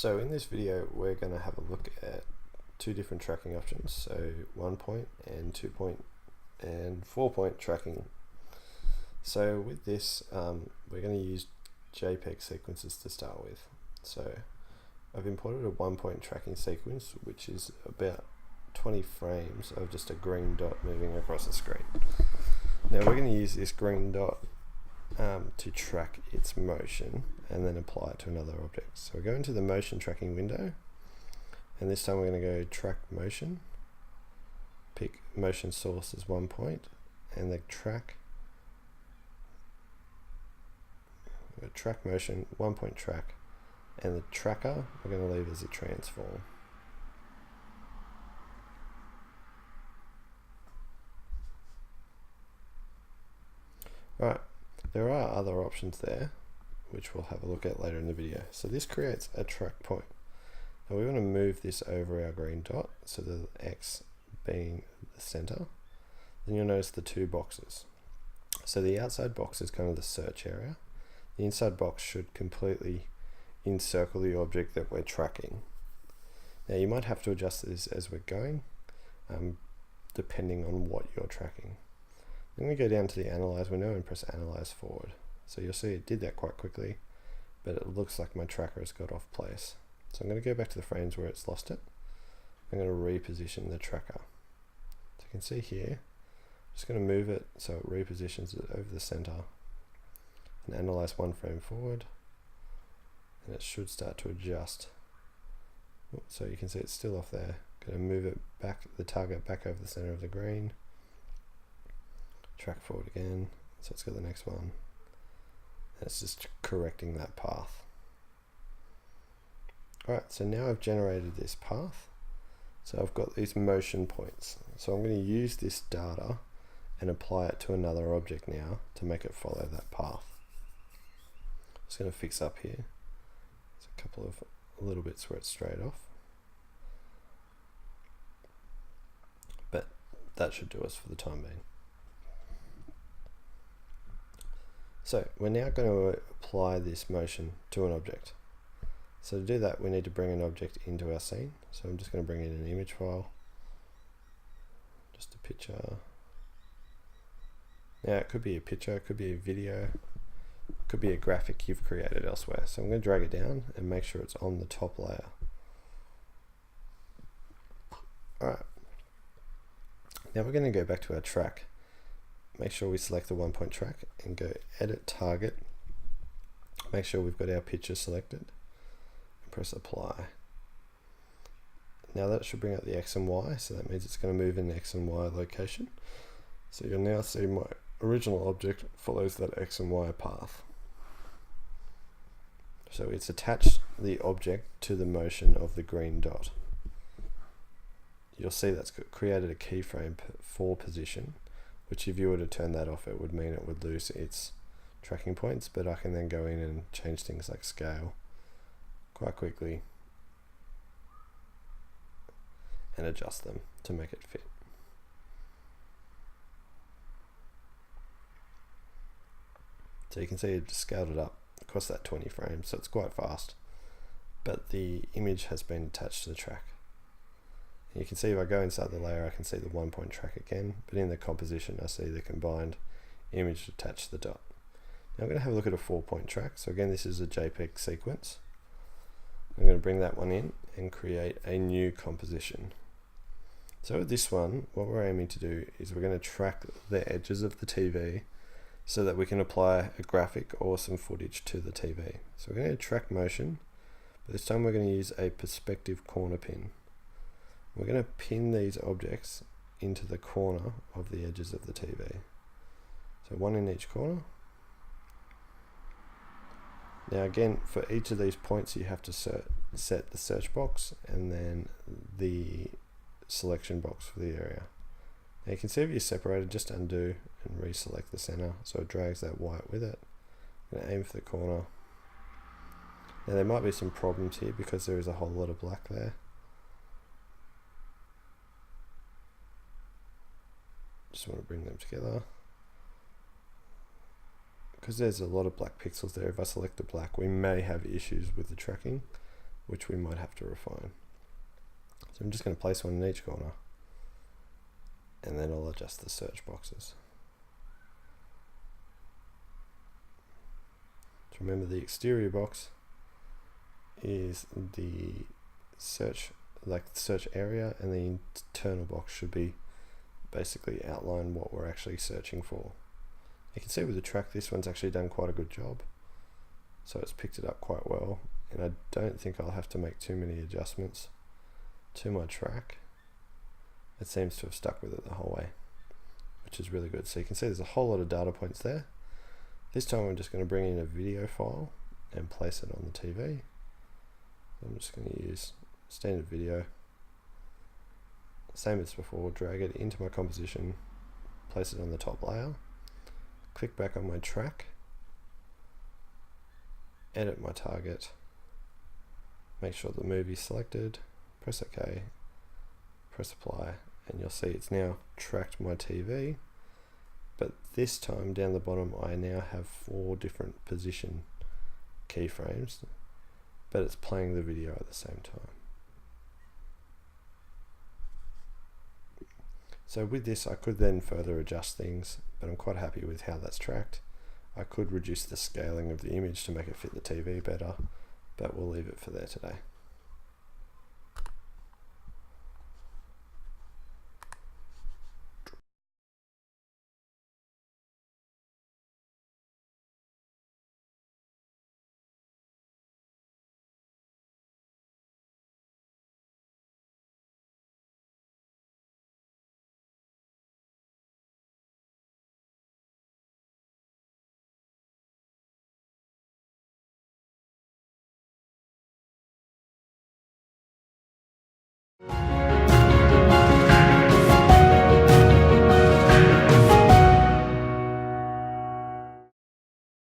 So in this video we're going to have a look at two different tracking options, so 1 point and 2 point and 4 point tracking. So with this we're going to use JPEG sequences to start with. So I've imported a 1 point tracking sequence which is about 20 frames of just a green dot moving across the screen. Now we're going to use this green dot to track its motion and then apply it to another object. So we go into the motion tracking window, and this time we're going to go track motion, pick motion source as 1 point, and the track motion, 1 point track, and the tracker we're going to leave as a transform. Right. There are other options there, which we'll have a look at later in the video. So this creates a track point. Now we want to move this over our green dot, so the X being the center. Then you'll notice the two boxes. So the outside box is kind of the search area. The inside box should completely encircle the object that we're tracking. Now you might have to adjust this as we're going, depending on what you're tracking. Then we go down to the analyze window and press analyze forward. So you'll see it did that quite quickly, but it looks like my tracker has got off place. So I'm going to go back to the frames where it's lost it. I'm going to reposition the tracker. So you can see here, I'm just going to move it so it repositions it over the center and analyze 1 frame forward, and it should start to adjust. So you can see it's still off there. Going to move it back, the target back over the center of the green. Track forward again, so it's got the next one, and it's just correcting that path. Alright, so now I've generated this path, so I've got these motion points. So I'm going to use this data and apply it to another object now to make it follow that path. Just going to fix up here. There's a couple of little bits where it's straight off, but that should do us for the time being. So we're now going to apply this motion to an object. So to do that we need to bring an object into our scene. So I'm just going to bring in an image file, just a picture. Now it could be a picture, it could be a video, it could be a graphic you've created elsewhere. So I'm going to drag it down and make sure it's on the top layer. Alright, now we're going to go back to our track. Make sure we select the 1 point track and go edit target. Make sure we've got our picture selected and press apply. Now that should bring up the X and Y, so that means it's going to move in X and Y location. So you'll now see my original object follows that X and Y path. So it's attached the object to the motion of the green dot. You'll see that's created a keyframe for position, which if you were to turn that off, it would mean it would lose its tracking points, but I can then go in and change things like scale quite quickly and adjust them to make it fit. So you can see it just scaled it up across that 20 frames, so it's quite fast, but the image has been attached to the track. You can see if I go inside the layer, I can see the 1 point track again, but in the composition I see the combined image attached to the dot. Now I'm going to have a look at a 4 point track. So again, this is a JPEG sequence. I'm going to bring that one in and create a new composition. So with this one, what we're aiming to do is we're going to track the edges of the TV so that we can apply a graphic or some footage to the TV. So we're going to track motion, but this time we're going to use a perspective corner pin. We're going to pin these objects into the corner of the edges of the TV. So one in each corner. Now again, for each of these points you have to set the search box and then the selection box for the area. Now you can see if you're separated, just undo and reselect the center so it drags that white with it. I'm going to aim for the corner. Now there might be some problems here because there is a whole lot of black there. Just want to bring them together. Because there's a lot of black pixels there, if I select the black, we may have issues with the tracking, which we might have to refine. So I'm just going to place one in each corner, and then I'll adjust the search boxes. So remember, the exterior box is the search area, and the internal box should be basically outline what we're actually searching for. You can see with the track, this one's actually done quite a good job. So it's picked it up quite well, and I don't think I'll have to make too many adjustments to my track. It seems to have stuck with it the whole way, which is really good. So you can see there's a whole lot of data points there. This time I'm just going to bring in a video file and place it on the TV. I'm just going to use standard video, same as before, drag it into my composition, place it on the top layer, click back on my track, edit my target, make sure the movie's selected, press OK, press apply, and you'll see it's now tracked my TV. But this time down the bottom I now have 4 different position keyframes, but it's playing the video at the same time. So with this I could then further adjust things, but I'm quite happy with how that's tracked. I could reduce the scaling of the image to make it fit the TV better, but we'll leave it for there today.